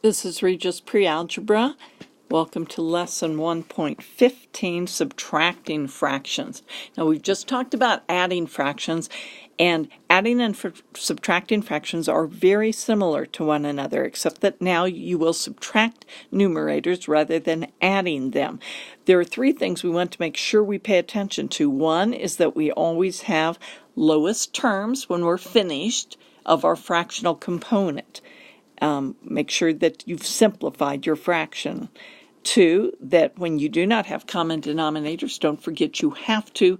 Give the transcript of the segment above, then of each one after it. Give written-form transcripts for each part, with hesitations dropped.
This is Rges Pre-Algebra. Welcome to Lesson 1.15, Subtracting Fractions. Now, we've just talked about adding fractions, and adding and subtracting fractions are very similar to one another, except that now you will subtract numerators rather than adding them. There are three things we want to make sure we pay attention to. One is that we always have lowest terms when we're finished of our fractional component. Make sure that you've simplified your fraction. Two, that when you do not have common denominators, don't forget you have to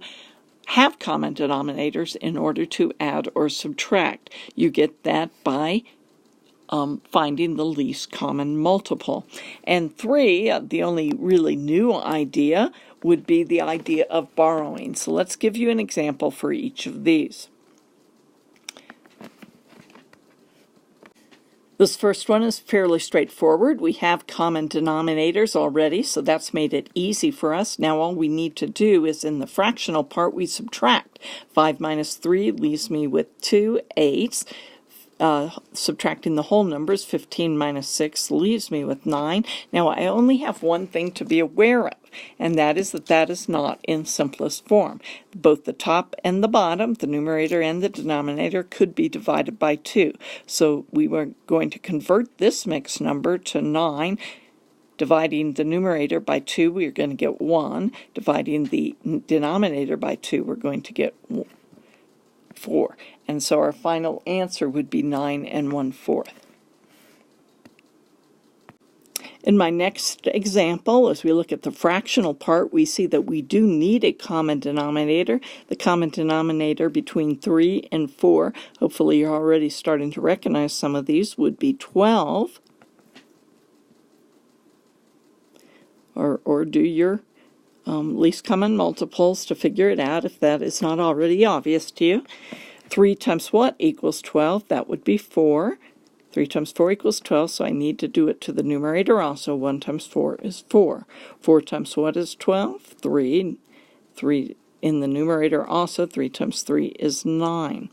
have common denominators in order to add or subtract. You get that by finding the least common multiple. And three, the only really new idea would be the idea of borrowing. So let's give you an example for each of these. This first one is fairly straightforward. We have common denominators already, so that's made it easy for us. Now all we need to do is in the fractional part, we subtract. 5 minus 3 leaves me with 2 eighths. Subtracting the whole numbers, 15 minus 6 leaves me with 9. Now I only have one thing to be aware of, and that is not in simplest form. Both the top and the bottom, the numerator and the denominator, could be divided by 2. So we were going to convert this mixed number to 9. Dividing the numerator by 2, we're going to get 1. Dividing the denominator by 2, we're going to get 4. And so our final answer would be 9 1/4. In my next example, as we look at the fractional part, we see that we do need a common denominator. The common denominator between 3 and 4, hopefully you're already starting to recognize some of these, would be 12. Or do your least common multiples to figure it out if that is not already obvious to you. 3 times what equals 12? That would be 4. 3 times 4 equals 12, so I need to do it to the numerator also. 1 times 4 is 4. 4 times what is 12? 3. 3 in the numerator also. 3 times 3 is 9.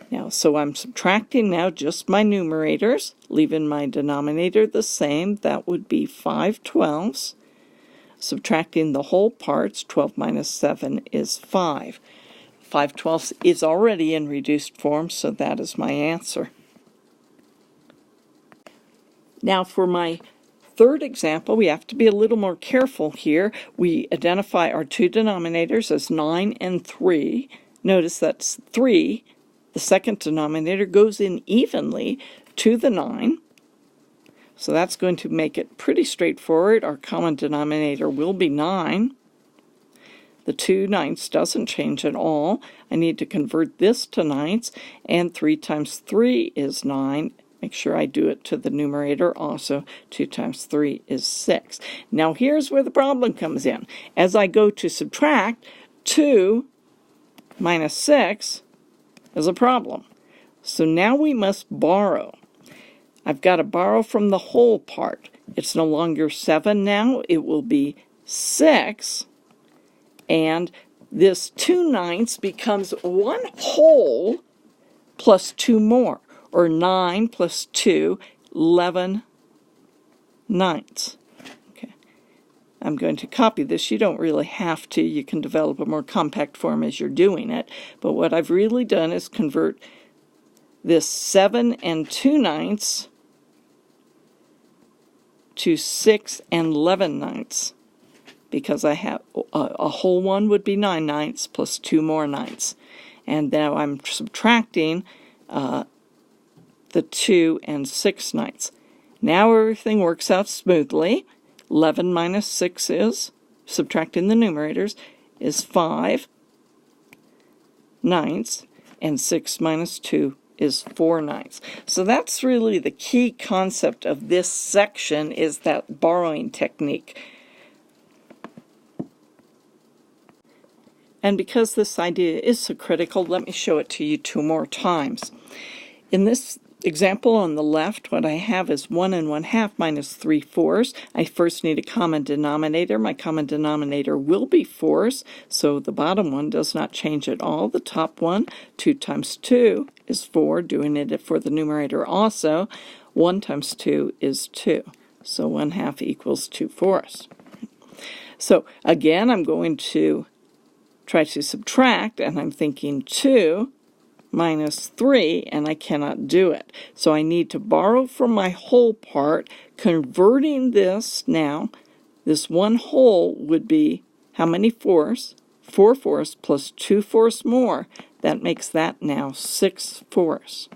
Now, so I'm subtracting now just my numerators, leaving my denominator the same. That would be 5 twelfths. Subtracting the whole parts, 12 minus 7 is 5. 5 twelfths is already in reduced form, so that is my answer. Now for my third example, we have to be a little more careful here. We identify our two denominators as 9 and 3. Notice that's 3. The second denominator goes in evenly to the 9. So that's going to make it pretty straightforward. Our common denominator will be 9. The 2 ninths doesn't change at all. I need to convert this to ninths, and 3 times 3 is 9. Make sure I do it to the numerator also. 2 times 3 is 6. Now here's where the problem comes in. As I go to subtract, 2 minus 6 is a problem. So now we must borrow. I've got to borrow from the whole part. It's no longer 7 now. It will be 6. And this 2 ninths becomes 1 whole plus 2 more, or 9 plus 2, 11 ninths. Okay. I'm going to copy this. You don't really have to. You can develop a more compact form as you're doing it. But what I've really done is convert this 7 2 ninths to 6 11 ninths. Because I have a whole one would be 9 ninths plus 2 more ninths. And now I'm subtracting the 2 and 6 ninths. Now everything works out smoothly. 11 minus 6 is, subtracting the numerators, is 5 ninths, and 6 minus 2 is 4 ninths. So that's really the key concept of this section, is that borrowing technique. And because this idea is so critical, let me show it to you 2 more times. In this example on the left, what I have is 1 1/2 minus 3/4. I first need a common denominator. My common denominator will be 4s, so the bottom one does not change at all. The top one, 2 times 2, is 4, doing it for the numerator also. 1 times 2 is 2. So 1/2 equals 2/4. So again, I'm going to try to subtract, and I'm thinking 2 minus 3, and I cannot do it. So I need to borrow from my whole part, converting this now. This one whole would be how many fourths? 4/4 plus 2/4 more. That makes that now 6/4.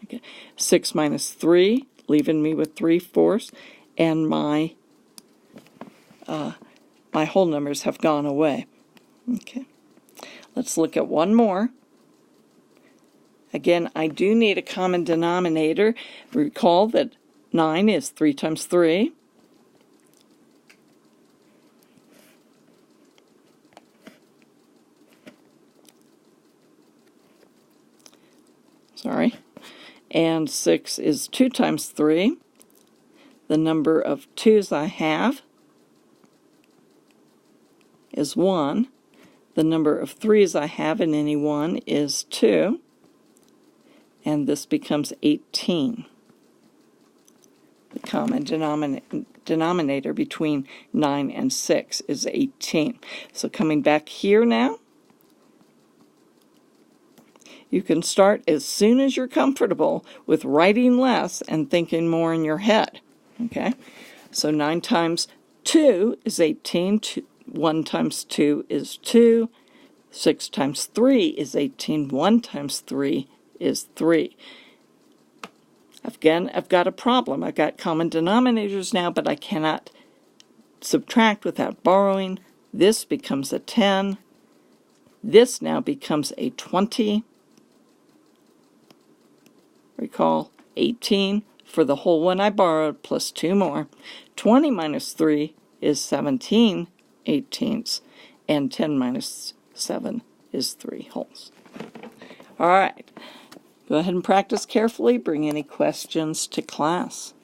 Okay. 6 minus 3, leaving me with 3/4, and my whole numbers have gone away. Okay. Let's look at one more. Again, I do need a common denominator. Recall that 9 is 3 times 3. Sorry. And 6 is 2 times 3. The number of 2's I have is 1. The number of 3's I have in any one is 2. And this becomes 18. The common denominator between 9 and 6 is 18. So coming back here now, you can start as soon as you're comfortable with writing less and thinking more in your head. Okay? So 9 times 2 is 18. 1 times 2 is 2. 6 times 3 is 18. 1 times 3 is 3. Again, I've got a problem. I've got common denominators now, but I cannot subtract without borrowing. This becomes a 10. This now becomes a 20. Recall 18 for the whole one I borrowed plus 2 more. 20 minus 3 is 17 eighteenths, and 10 minus 7 is 3 wholes. All right. Go ahead and practice carefully. Bring any questions to class.